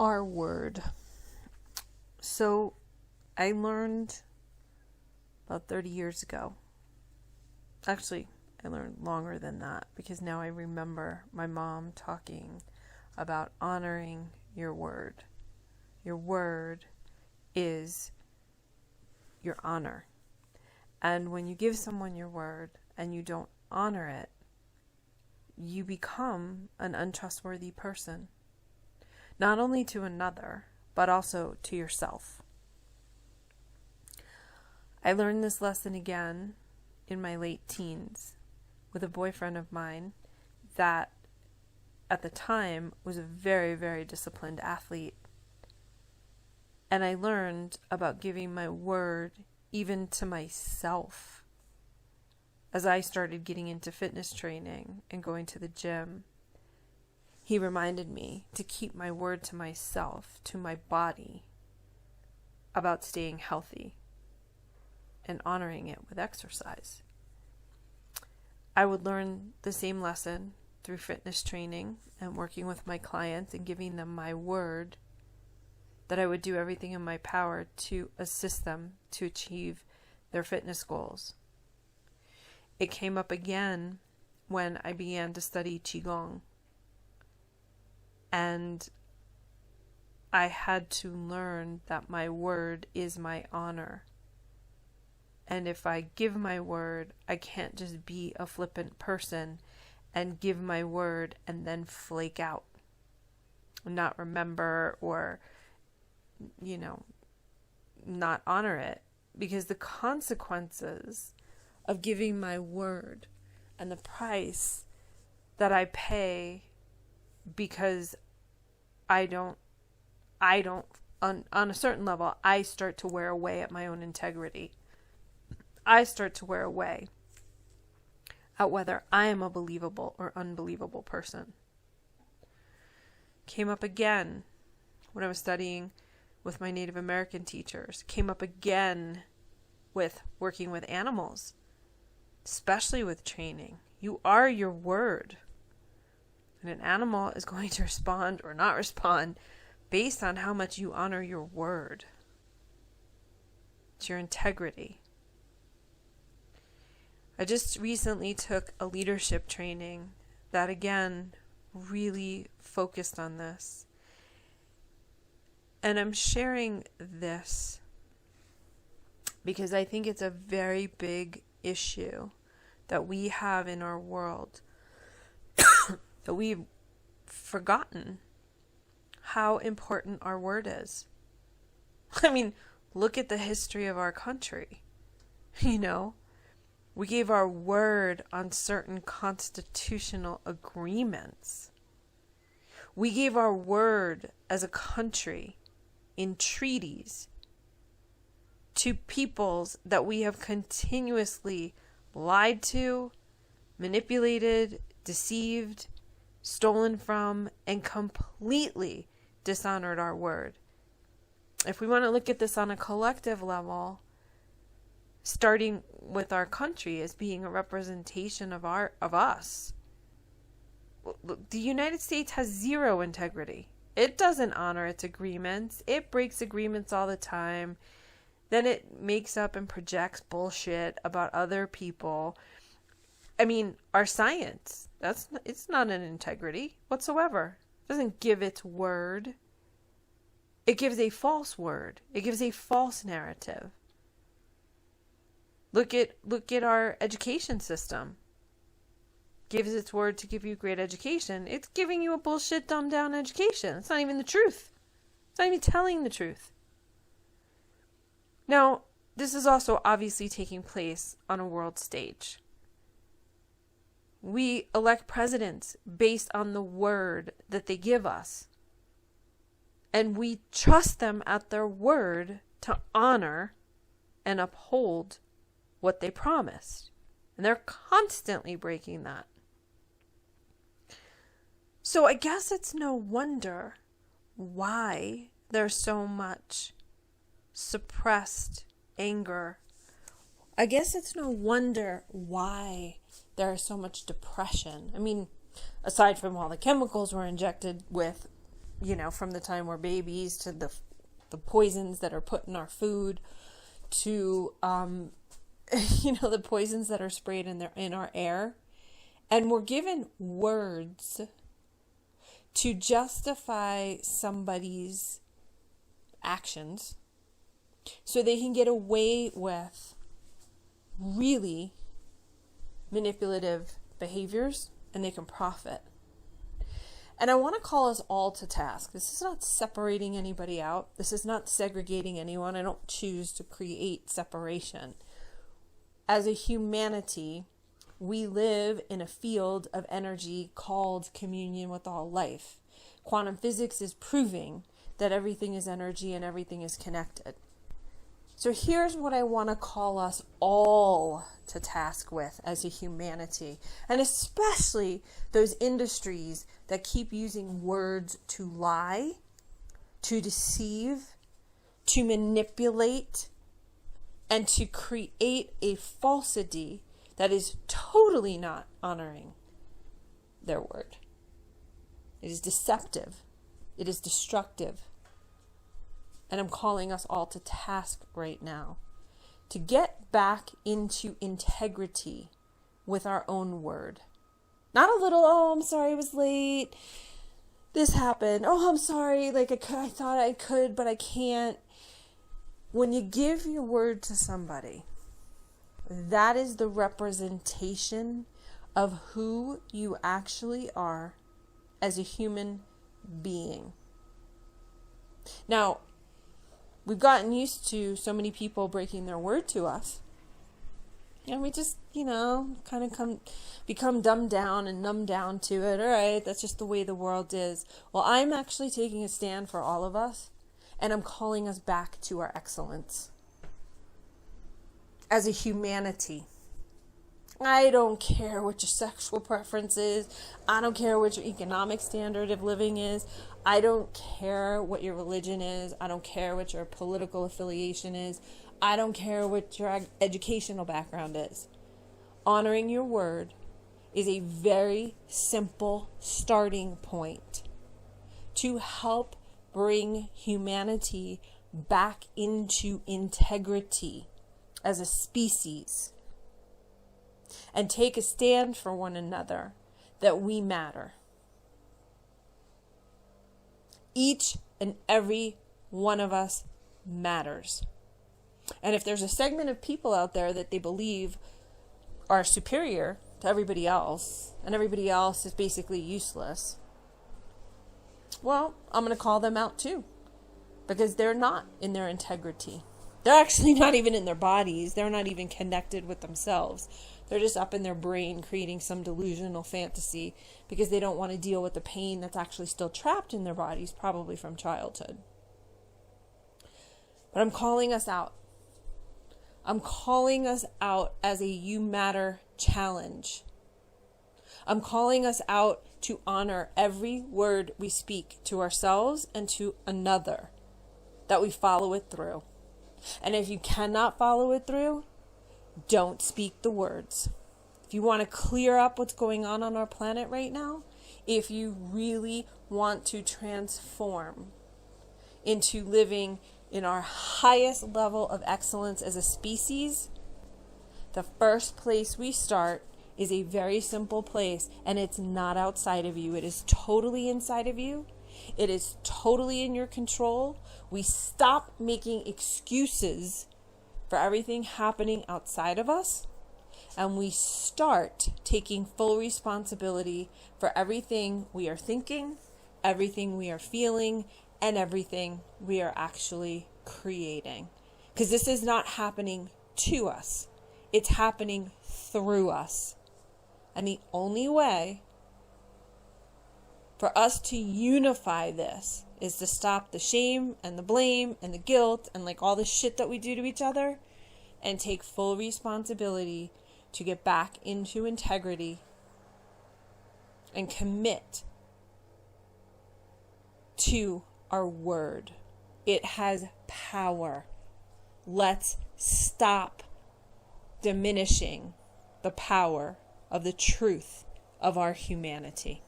Our word. So I learned about 30 years ago. Actually, I learned longer than that because now I remember my mom talking about honoring your word. Your word is your honor. And when you give someone your word and you don't honor it, you become an untrustworthy person. Not only to another, but also to yourself. I learned this lesson again in my late teens with a boyfriend of mine that at the time was a very, very disciplined athlete. And I learned about giving my word even to myself as I started getting into fitness training and going to the gym. He reminded me to keep my word to myself, to my body, about staying healthy and honoring it with exercise. I would learn the same lesson through fitness training and working with my clients and giving them my word that I would do everything in my power to assist them to achieve their fitness goals. It came up again when I began to study Qigong. And I had to learn that my word is my honor. And if I give my word, I can't just be a flippant person and give my word and then flake out, not remember or, not honor it. Because the consequences of giving my word and the price that I pay because I don't, on a certain level, I start to wear away at my own integrity. I start to wear away at whether I am a believable or unbelievable person. Came up again when I was studying with my Native American teachers. Came up again with working with animals, especially with training. You are your word. And an animal is going to respond or not respond based on how much you honor your word. It's your integrity. I just recently took a leadership training that again really focused on this. And I'm sharing this because I think it's a very big issue that we have in our world. That we've forgotten how important our word is. I mean, look at the history of our country. We gave our word on certain constitutional agreements. We gave our word as a country in treaties to peoples that we have continuously lied to, manipulated, deceived, stolen from, and completely dishonored our word. If we want to look at this on a collective level, starting with our country as being a representation of us, the United States has zero integrity. It doesn't honor its agreements. It breaks agreements all the time. Then it makes up and projects bullshit about other people. I mean, our science, it's not an integrity whatsoever. It doesn't give its word. It gives a false word. It gives a false narrative. Look at our education system. Gives its word to give you great education. It's giving you a bullshit dumbed down education. It's not even the truth. It's not even telling the truth. Now, this is also obviously taking place on a world stage. We elect presidents based on the word that they give us. And we trust them at their word to honor and uphold what they promised. And they're constantly breaking that. So I guess it's no wonder why there's so much suppressed anger. I guess it's no wonder why there is so much depression. I mean, aside from all the chemicals we're injected with from the time we're babies to the poisons that are put in our food to, the poisons that are sprayed in our air. And we're given words to justify somebody's actions so they can get away with really manipulative behaviors and they can profit. And I want to call us all to task. This is not separating anybody out. This is not segregating anyone. I don't choose to create separation. As a humanity, we live in a field of energy called communion with all life. Quantum physics is proving that everything is energy and everything is connected. So here's what I want to call us all to task with as a humanity, and especially those industries that keep using words to lie, to deceive, to manipulate, and to create a falsity that is totally not honoring their word. It is deceptive. It is destructive. And I'm calling us all to task right now to get back into integrity with our own word. Not a little, oh, I'm sorry I was late. This happened. Oh, I'm sorry. I thought I could, but I can't. When you give your word to somebody, that is the representation of who you actually are as a human being. Now, we've gotten used to so many people breaking their word to us. And we just, kind of become dumbed down and numbed down to it. All right, that's just the way the world is. Well, I'm actually taking a stand for all of us. And I'm calling us back to our excellence. As a humanity, I don't care what your sexual preference is. I don't care what your economic standard of living is. I don't care what your religion is. I don't care what your political affiliation is. I don't care what your educational background is. Honoring your word is a very simple starting point to help bring humanity back into integrity as a species and take a stand for one another that we matter. Each and every one of us matters. And if there's a segment of people out there that they believe are superior to everybody else, and everybody else is basically useless, well, I'm going to call them out too, because they're not in their integrity. They're actually not even in their bodies. They're not even connected with themselves. They're just up in their brain creating some delusional fantasy because they don't want to deal with the pain that's actually still trapped in their bodies, probably from childhood. But I'm calling us out. I'm calling us out as a You Matter challenge. I'm calling us out to honor every word we speak to ourselves and to another, that we follow it through. And if you cannot follow it through, don't speak the words. If you want to clear up what's going on our planet right now, if you really want to transform into living in our highest level of excellence as a species, the first place we start is a very simple place, and it's not outside of you. It is totally inside of you. It is totally in your control. We stop making excuses for everything happening outside of us, and we start taking full responsibility for everything we are thinking, everything we are feeling, and everything we are actually creating. Because this is not happening to us. It's happening through us. And the only way for us to unify this is to stop the shame and the blame and the guilt and all the shit that we do to each other and take full responsibility to get back into integrity and commit to our word. It has power. Let's stop diminishing the power of the truth of our humanity.